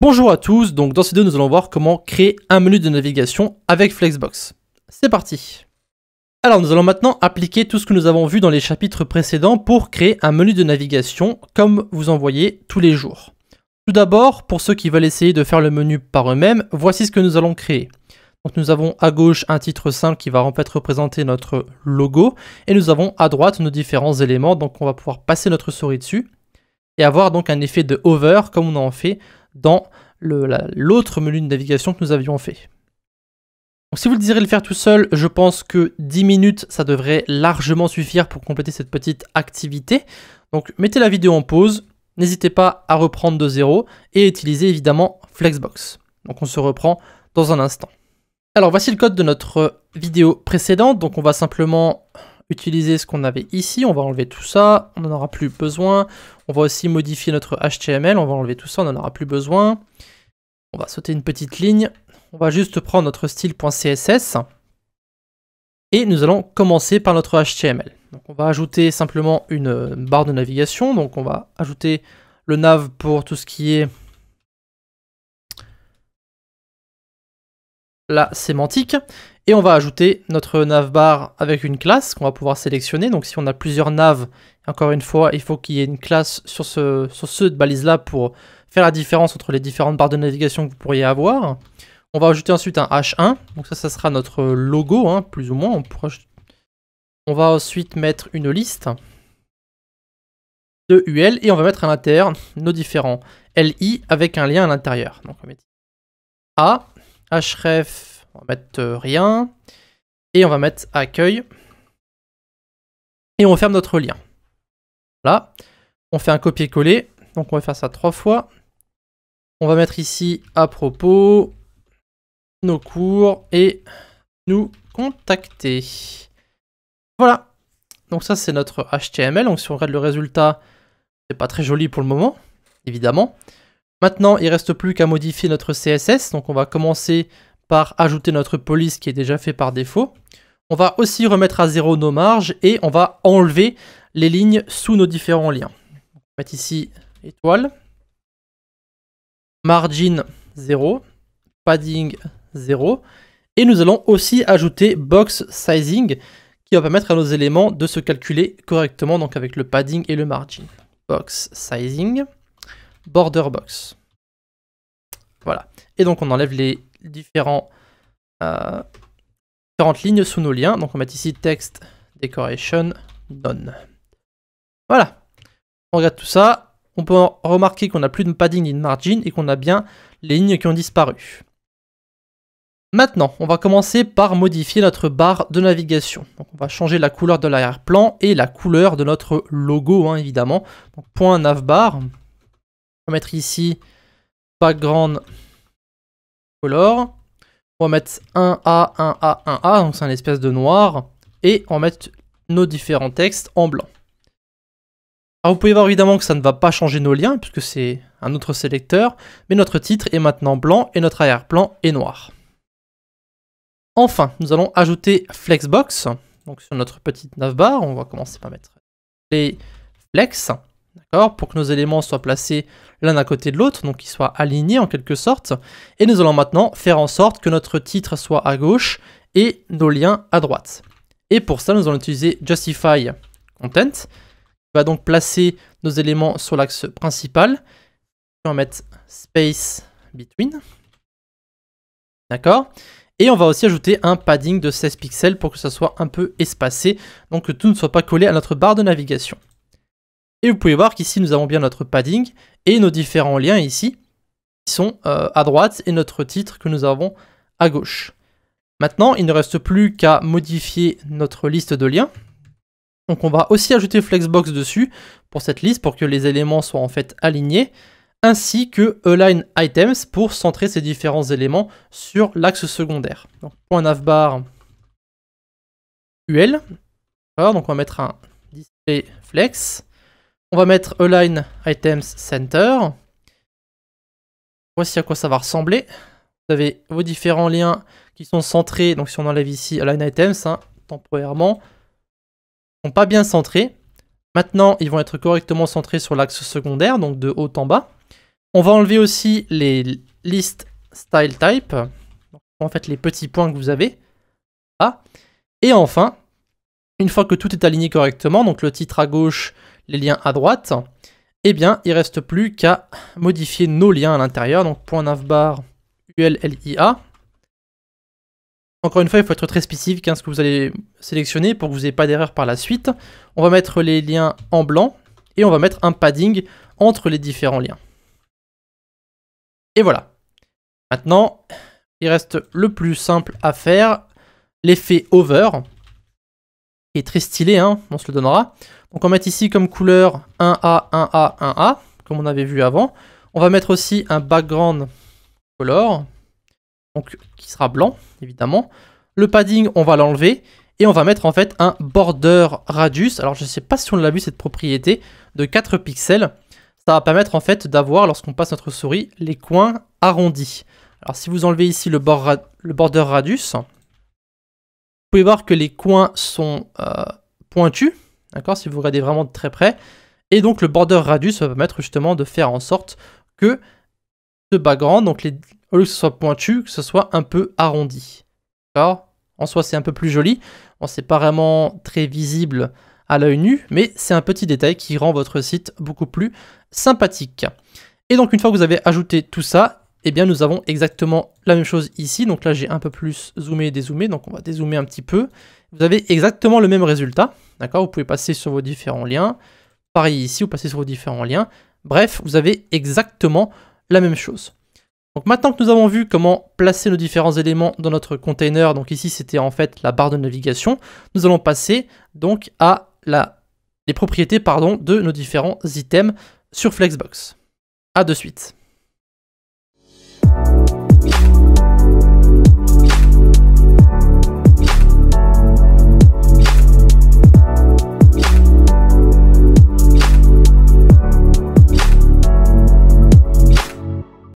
Bonjour à tous, donc dans cette vidéo nous allons voir comment créer un menu de navigation avec Flexbox. C'est parti. Alors nous allons maintenant appliquer tout ce que nous avons vu dans les chapitres précédents pour créer un menu de navigation comme vous en voyez tous les jours. Tout d'abord, pour ceux qui veulent essayer de faire le menu par eux-mêmes, voici ce que nous allons créer. Donc nous avons à gauche un titre simple qui va en fait représenter notre logo et nous avons à droite nos différents éléments, donc on va pouvoir passer notre souris dessus et avoir donc un effet de hover comme on en fait dans l'autre menu de navigation que nous avions fait. Donc si vous désirez le faire tout seul, je pense que 10 minutes, ça devrait largement suffire pour compléter cette petite activité. Donc mettez la vidéo en pause, n'hésitez pas à reprendre de zéro et utiliser évidemment Flexbox. Donc on se reprend dans un instant. Alors voici le code de notre vidéo précédente, donc on va simplement utiliser ce qu'on avait ici, on va enlever tout ça, on n'en aura plus besoin. On va aussi modifier notre HTML, on va enlever tout ça, on n'en aura plus besoin. On va sauter une petite ligne, on va juste prendre notre style.css et nous allons commencer par notre HTML. Donc on va ajouter simplement une barre de navigation, donc on va ajouter le nav pour tout ce qui est la sémantique. Et on va ajouter notre navbar avec une classe qu'on va pouvoir sélectionner. Donc si on a plusieurs navs, encore une fois, il faut qu'il y ait une classe sur ce balise-là pour faire la différence entre les différentes barres de navigation que vous pourriez avoir. On va ajouter ensuite un H1. Donc ça sera notre logo, hein, plus ou moins. On va ensuite mettre une liste de UL et on va mettre à l'intérieur nos différents LI avec un lien à l'intérieur. Donc on va mettre A, href. On va mettre rien, et on va mettre accueil, et on ferme notre lien. Là, on fait un copier-coller, donc on va faire ça 3 fois. On va mettre ici à propos, nos cours, et nous contacter. Voilà, donc ça c'est notre HTML, donc si on regarde le résultat, c'est pas très joli pour le moment, évidemment. Maintenant, il ne reste plus qu'à modifier notre CSS, donc on va commencer par ajouter notre police qui est déjà fait par défaut. On va aussi remettre à zéro nos marges et on va enlever les lignes sous nos différents liens. On va mettre ici étoile, margin 0, padding 0 et nous allons aussi ajouter box sizing qui va permettre à nos éléments de se calculer correctement donc avec le padding et le margin. Box sizing, border box. Voilà. Et donc on enlève les différentes lignes sous nos liens. Donc on va mettre ici text decoration none. Voilà. On regarde tout ça. On peut remarquer qu'on n'a plus de padding ni de margin et qu'on a bien les lignes qui ont disparu. Maintenant, on va commencer par modifier notre barre de navigation. Donc on va changer la couleur de l'arrière-plan et la couleur de notre logo, hein, évidemment. Donc point navbar. On va mettre ici background color. On va mettre 1A, 1A, 1A, donc c'est un espèce de noir. Et on va mettre nos différents textes en blanc. Alors vous pouvez voir évidemment que ça ne va pas changer nos liens, puisque c'est un autre sélecteur. Mais notre titre est maintenant blanc et notre arrière-plan est noir. Enfin, nous allons ajouter Flexbox. Donc sur notre petite navbar, on va commencer par mettre les flex. D'accord, pour que nos éléments soient placés l'un à côté de l'autre, donc qu'ils soient alignés en quelque sorte. Et nous allons maintenant faire en sorte que notre titre soit à gauche et nos liens à droite. Et pour ça, nous allons utiliser Justify Content, qui va donc placer nos éléments sur l'axe principal. On va mettre Space Between. D'accord. Et on va aussi ajouter un padding de 16 pixels pour que ça soit un peu espacé, donc que tout ne soit pas collé à notre barre de navigation. Et vous pouvez voir qu'ici, nous avons bien notre padding et nos différents liens ici, qui sont à droite, et notre titre que nous avons à gauche. Maintenant, il ne reste plus qu'à modifier notre liste de liens. Donc on va aussi ajouter Flexbox dessus pour cette liste, pour que les éléments soient en fait alignés, ainsi que Align Items pour centrer ces différents éléments sur l'axe secondaire. Donc point navbar UL. Alors, donc on va mettre un display flex. On va mettre Align Items Center. Voici à quoi ça va ressembler. Vous avez vos différents liens qui sont centrés. Donc si on enlève ici Align Items, hein, temporairement, ils ne sont pas bien centrés. Maintenant, ils vont être correctement centrés sur l'axe secondaire, donc de haut en bas. On va enlever aussi les list style type, en fait les petits points que vous avez. Ah. Et enfin, une fois que tout est aligné correctement, donc le titre à gauche, les liens à droite, eh bien, il ne reste plus qu'à modifier nos liens à l'intérieur. Donc, .navbar ULLIA. Encore une fois, il faut être très spécifique ce que vous allez sélectionner pour que vous n'ayez pas d'erreur par la suite. On va mettre les liens en blanc et on va mettre un padding entre les différents liens. Et voilà. Maintenant, il reste le plus simple à faire, l'effet over, qui est très stylé, hein, on se le donnera. Donc on va mettre ici comme couleur 1A, 1A, 1A, comme on avait vu avant. On va mettre aussi un background color, donc qui sera blanc, évidemment. Le padding, on va l'enlever. Et on va mettre en fait un border radius. Alors je ne sais pas si on l'a vu cette propriété, de 4 pixels. Ça va permettre en fait d'avoir, lorsqu'on passe notre souris, les coins arrondis. Alors si vous enlevez ici le border radius, vous pouvez voir que les coins sont pointus. D'accord, si vous regardez vraiment de très près. Et donc le border radius va permettre justement de faire en sorte que ce background, donc au lieu que ce soit pointu, que ce soit un peu arrondi. D'accord ? En soi, c'est un peu plus joli. Bon, c'est pas vraiment très visible à l'œil nu, mais c'est un petit détail qui rend votre site beaucoup plus sympathique. Et donc une fois que vous avez ajouté tout ça, eh bien nous avons exactement la même chose ici. Donc là, j'ai un peu plus zoomé et dézoomé, donc on va dézoomer un petit peu. Vous avez exactement le même résultat. D'accord, vous pouvez passer sur vos différents liens. Pareil ici, vous passez sur vos différents liens. Bref, vous avez exactement la même chose. Donc maintenant que nous avons vu comment placer nos différents éléments dans notre container, donc ici c'était en fait la barre de navigation, nous allons passer donc à les propriétés de nos différents items sur Flexbox. A de suite.